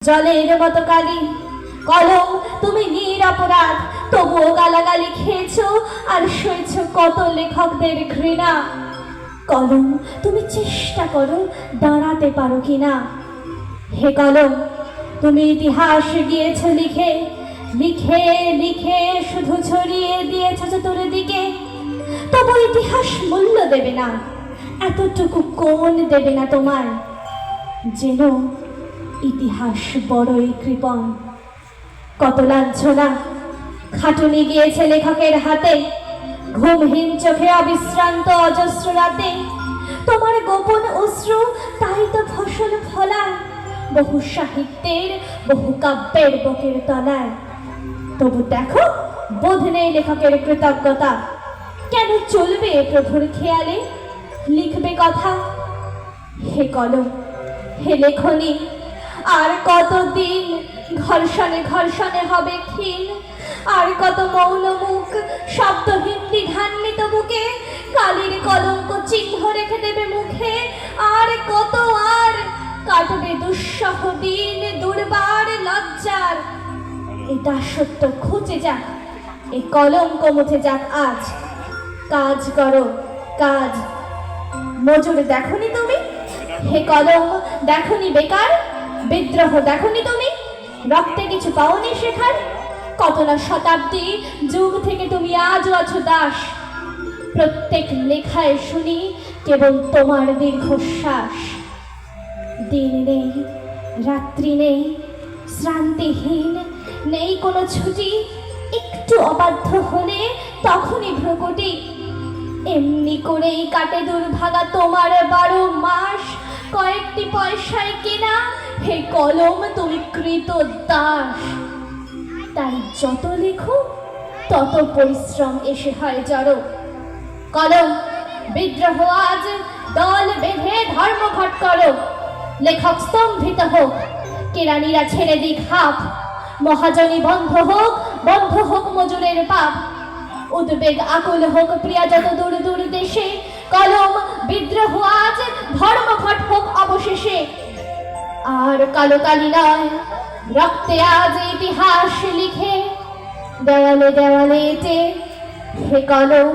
জলের মতো কালি কলম, তুমি নিরপরাধ, তবুও গালাগালি খেয়েছো আর সইছো কত লেখকদের ঘৃণা। কলম, তুমি চেষ্টা করো দাঁড়াতে পারো কিনা। হে কলম, তুমি ইতিহাস গিয়েছো লিখে, লিখে লিখে শুধু ছড়িয়ে দিয়েছো চতুর্দিকে। তবু ইতিহাস মূল্য দেবে না, এতটুকু কোণ দেবে না তোমার, যেন ইতিহাস বড়ই কৃপণ। কত লাঞ্ছনা খাটুনি গিয়েছে লেখকের হাতে, ঘুমহীন চোখে অবিশ্রান্ত অজস্র রাতে। তোমার গোপন অশ্রু তাই তো ফসল ফলায় বহু সাহিত্যের, বহু কাব্যের বুকের তলায়। তবু দেখো বোধ নেই লেখকের কৃতজ্ঞতা, কেন চলবে প্রভুর খেয়ালে লিখবে কথা। হে কলম, হে লেখনী, আর কতদিন ঘর্ষণে ঘর্ষণে হবে ক্ষীণ, আর কত মৌন মুখ শব্দহীন দ্বিধান্বিত বুকে কালির কলঙ্ক চিহ্ন রেখে দেবে মুখে। আর কত আর কাটবে দুঃসহ দিন দুর্বার লজ্জার। এটা সত্য খুঁজে যাক, এই কলঙ্ক মুছে যাক আজ। কাজ করো কাজ, মজুর দেখনি তুমি? হে কলম, দেখনি বেকার? বিদ্রোহ দেখনি তুমি? রক্তে কিছু পাওনি শেখার? কত না শতাব্দী যুগ থেকে তুমি আজও আছো দাস। প্রত্যেক লেখায় শুনি কেবল তোমার দীর্ঘশ্বাস। দিন নেই, রাত্রি নেই, শ্রান্তিহীন, নেই কোনো ছুটি। একটু অবাধ্য হলে তখনই ভ্রুকুটি। এমনি করেই কাটে দুর্ভাগা তোমার 12 মাস, কয়েকটি পয়সায় কেনা। হে কলম, তুমি কৃতদাস। তাই যত লেখো তত পরিশ্রম এসে হয় জড়ো। কলম, বিদ্রোহ আজ, দল বেঁধে ধর্মঘট করো। লেখক স্তম্ভিত হোক, কেরানিরা ছেড়ে দিক হাফ। মহাজনী বন্ধ হোক মজুরের পাপ। উদ্বেগ আকুল হোক প্রিয়া যত দূর দূর দেশে। কলম, বিদ্রোহ আজ, ধর্মঘট হোক অবশেষে। আর কালো কালি নয়, রক্তে আজ ইতিহাস লিখে দেওয়ালে দেওয়ালে এঁটে। হে কলম,